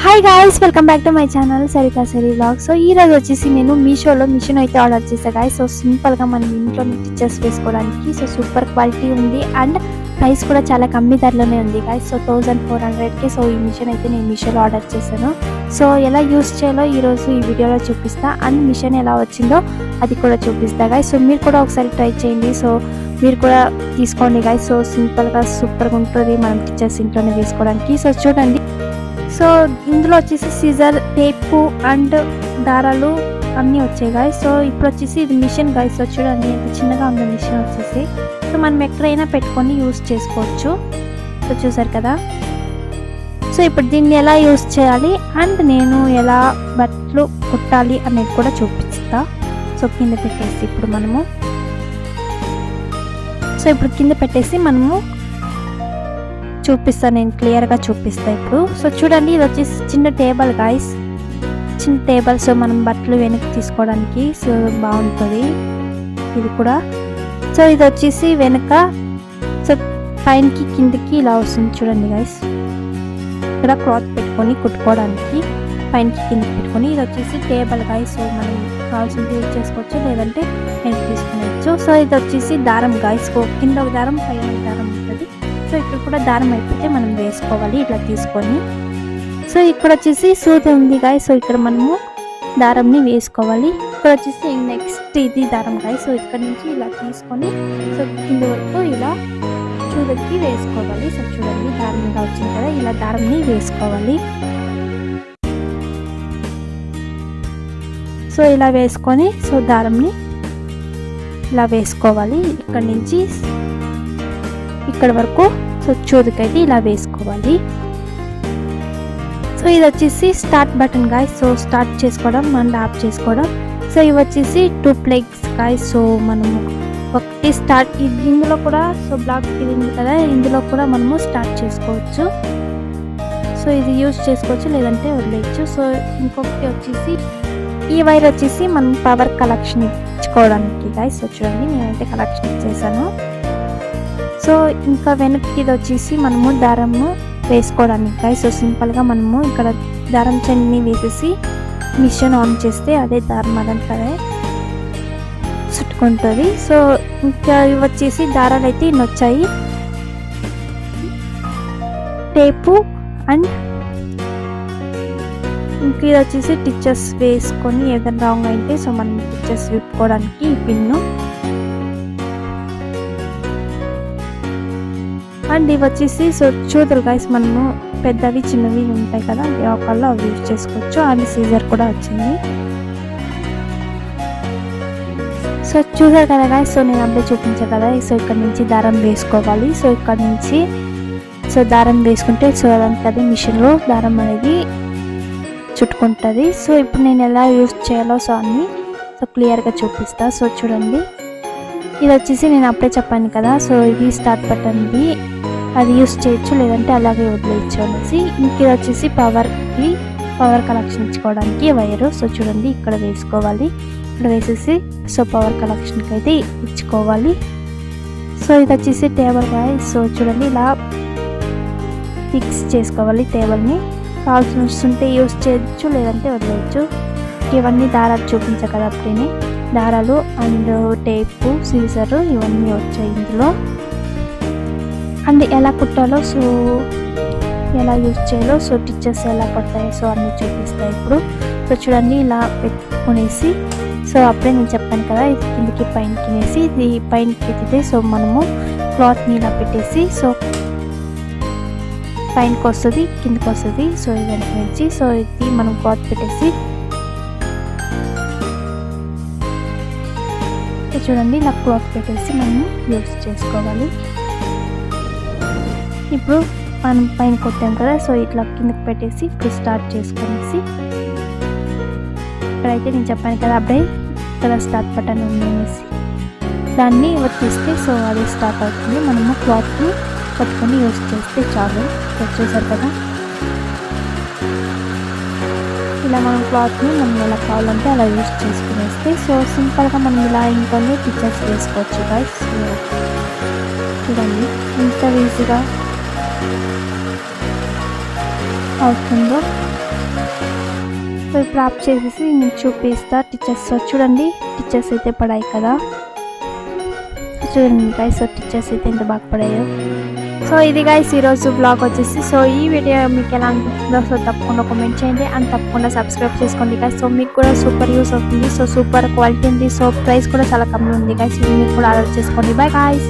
Hi guys, welcome back to my channel Saritha Sari vlog. So ఈ రోజు వచ్చేసి నేను మీషోలో మిషన్ అయితే ఆర్డర్ చేశాను గాయ్స్. సో సింపుల్గా మనం ఇంట్లో స్టిచెస్ వేసుకోవడానికి సో సూపర్ క్వాలిటీ ఉంది అండ్ ప్రైస్ కూడా చాలా కమ్మి ధరలోనే ఉంది గాయ్స్. సో 1400కి సో ఈ మిషన్ అయితే నేను మీషోలో ఆర్డర్ చేశాను. సో ఎలా యూస్ చేయాలో ఈరోజు ఈ వీడియోలో చూపిస్తా అండ్ మిషన్ ఎలా వచ్చిందో అది కూడా చూపిస్తా గాయ్స్. సో మీరు కూడా ఒకసారి ట్రై చేయండి. సో మీరు కూడా తీసుకోండి గాయ్స్. సో సింపుల్గా సూపర్గా ఉంటుంది మనం స్టిచెస్ ఇంట్లోనే వేసుకోవడానికి. సో చూడండి, సో ఇందులో వచ్చేసి సీజర్, టేపు అండ్ దారాలు అన్నీ వచ్చాయి గాయ్స్. సో ఇప్పుడు వచ్చేసి ఇది మిషన్ గాయ్స్. సో చూడండి ఎంత చిన్నగా ఉంది మిషన్ వచ్చేసి. సో మనం ఎక్కడైనా పెట్టుకొని యూస్ చేసుకోవచ్చు. సో చూసారు కదా. సో ఇప్పుడు దీన్ని ఎలా యూస్ చేయాలి అండ్ నేను ఎలా బట్టలు కుట్టాలి అనేది కూడా చూపిస్తా. సో కింద పెట్టేసి ఇప్పుడు కింద పెట్టేసి మనము చూపిస్తాను, నేను క్లియర్గా చూపిస్తాను ఇప్పుడు. సో చూడండి, ఇది వచ్చేసి చిన్న టేబుల్ గాయ్స్, చిన్న టేబుల్. సో మనం బట్టలు వెనక్కి తీసుకోవడానికి సో బాగుంటుంది ఇది కూడా. సో ఇది వచ్చేసి వెనక సో పైనకి కిందకి ఇలా వస్తుంది చూడండి గాయ్స్. ఇక్కడ క్లాత్ పెట్టుకొని కుట్టుకోవడానికి పైనకి కిందకి పెట్టుకొని. ఇది వచ్చేసి టేబుల్ గాయ్స్. సో మనం కావాల్సింది యూజ్ చేసుకోవచ్చు, లేదంటే వెనక్కి తీసుకునేవచ్చు. సో ఇది వచ్చేసి దారం గాయ్స్. కింద ఒక దారం, పైన ఒక దారం ఉంటుంది. సో ఇక్కడ కూడా దారం అయిపోతే మనం వేసుకోవాలి ఇట్లా తీసుకొని. సో ఇక్కడ వచ్చేసి సూది ఉంది గాయ్స్. సో ఇక్కడ మనము దారంని వేసుకోవాలి. ఇక్కడ వచ్చేసి నెక్స్ట్ ఇది దారం గాయ్స్. సో ఇక్కడ నుంచి ఇలా తీసుకొని సో కింద వరకు ఇలా చూదకి వేసుకోవాలి. సో చూడండి, దారం ఇలా వచ్చింది కదా, ఇలా దారంని వేసుకోవాలి. సో ఇలా వేసుకొని సో దారంని ఇలా వేసుకోవాలి. ఇక్కడ నుంచి ఇక్కడ వరకు సో చూదుకైతే ఇలా వేసుకోవాలి. సో ఇది వచ్చేసి start button guys. So start చేసుకోవడం అండ్ ఆఫ్ చేసుకోవడం. సో ఇవి వచ్చేసి 2 ప్లగ్స్ గాయ్స్. సో మనము ఒకటి స్టార్ట్, ఇందులో కూడా సో బ్లాక్ ఇది కదా, ఇందులో కూడా మనము స్టార్ట్ చేసుకోవచ్చు. సో ఇది యూజ్ చేసుకోవచ్చు, లేదంటే వదిలేయచ్చు. సో ఇంకొకటి వచ్చేసి ఈ వైర్ వచ్చేసి మనం పవర్ కలెక్షన్ ఇచ్చుకోవడానికి గాయ్స్. సో చూడండి, నేనైతే కలెక్షన్ ఇచ్చేసాను. సో ఇంకా వెనక్కి ఇది వచ్చేసి మనము దారము వేసుకోవడానికి గాయ్స్. సో సింపుల్గా మనము ఇక్కడ దారం చెన్ని వేసేసి మిషన్ ఆన్ చేస్తే అదే దారం అదంతా చుట్టుకుంటుంది. సో ఇంకా ఇవి వచ్చేసి దారాలు అయితే ఇన్ని వచ్చాయి, టేపు అండ్ ఇంకా ఇది వచ్చేసి టిచెస్ వేసుకొని ఏదైనా రాంగ్ అయితే సో మనం టిచెస్ విప్పుకోవడానికి ఈ పిన్ను. అండ్ ఇవి వచ్చేసి సో చూదులు గాయ్స్, మనము పెద్దవి చిన్నవి ఉంటాయి కదా, ఒకళ్ళు అవి యూజ్ చేసుకోవచ్చు. అండ్ సీజర్ కూడా వచ్చింది. సో చూసారు కదా గాయ్స్. సో నేను అప్పుడే చూపించాను కదా. సో ఇక్కడ నుంచి దారం వేసుకోవాలి. సో ఇక్కడ నుంచి సో దారం వేసుకుంటే సో అదంతా మిషన్లో దారం అనేది చుట్టుకుంటుంది. సో ఇప్పుడు నేను ఎలా యూజ్ చేయాలో సో అన్నీ సో క్లియర్గా చూపిస్తా. సో చూడండి, ఇది వచ్చేసి నేను అప్పుడే చెప్పాను కదా. సో ఇది స్టార్ట్ బటన్ది, అది యూస్ చేయొచ్చు, లేదంటే అలాగే వదిలేయచ్చు అనేసి. ఇంక ఇది వచ్చేసి పవర్ కలెక్షన్ ఇచ్చుకోవడానికి వైరు. సో చూడండి, ఇక్కడ వేసుకోవాలి. ఇక్కడ వేసేసి సో పవర్ కలెక్షన్కి అయితే ఇచ్చుకోవాలి. సో ఇది వచ్చేసి టేబుల్ గాయ్స్. సో చూడండి, ఇలా ఫిక్స్ చేసుకోవాలి టేబుల్ని. కావాల్సిన వస్తుంటే యూస్ చేయొచ్చు, లేదంటే వదిలేయచ్చు. ఇవన్నీ దారాలు చూపించా కదా అప్పుడే, దారాలు అండ్ టేపు, సీజరు ఇవన్నీ వచ్చాయి ఇందులో. అండ్ ఎలా కుట్టాలో సో ఎలా యూజ్ చేయాలో సో టిచెస్ ఎలా పడతాయో సో అన్నీ చూపిస్తాయి ఇప్పుడు. సో చూడండి, ఇలా పెట్టుకునేసి సో అప్పుడే నేను చెప్పాను కదా, ఇది కిందకి పైనకి వేసి ఇది పైనకి పెట్టితే సో మనము క్లాత్ని ఇలా పెట్టేసి సో పైనకి వస్తుంది, కిందకి వస్తుంది. సో ఇది వెనక నుంచి సో ఇది మనం క్లాత్ పెట్టేసి చూడండి, ఇలా క్లాత్ పెట్టేసి మనము యూజ్ చేసుకోవాలి. ఇప్పుడు మనం పైన కొట్టాం కదా, సో ఇట్లా కిందకి పెట్టేసి ఇప్పుడు స్టార్ట్ చేసుకునేసి ఇక్కడైతే నేను చెప్పాను కదా అప్పుడే ఇక్కడ స్టార్ట్ బటన్ ఉంది అనేసి దాన్ని వర్తిస్తే సో అది స్టార్ట్ అవుతుంది. మనము క్లాత్ని పట్టుకొని యూజ్ చేస్తే చాలు. చూసారు కదా, ఇలా మనం క్లాత్ని మనం ఎలా కావాలంటే అలా యూజ్ చేసుకునేస్తే సో సింపుల్గా మనం ఇలా ఇంకొన్ని టిచెస్ వేసుకోవచ్చు గాయ్స్. చూడండి ఎంత ఈజీగా అవుతుందో. సో ఇప్పుడు ఆఫ్ చేసేసి నేను చూపిస్తా టిచెస్. చూడండి టిచెస్ అయితే పడాయి కదా, చూడండి గైస్ టిచెస్ అయితే ఎంత బాగా పడాయో. సో ఇది గైస్ ఈరోజు బ్లాగ్ వచ్చేసి. సో ఈ వీడియో మీకు ఎలా అనిపిస్తుందో సో తప్పకుండా కామెంట్ చేయండి అండ్ తప్పకుండా సబ్స్క్రైబ్ చేసుకోండి గైస్. సో మీకు కూడా సూపర్ యూస్ అవుతుంది. సో సూపర్ క్వాలిటీ ఉంది. సో ప్రైస్ కూడా చాలా కమ్మి ఉంది గైస్, మీరు కూడా ఆర్డర్ చేసుకోండి. Bye guys.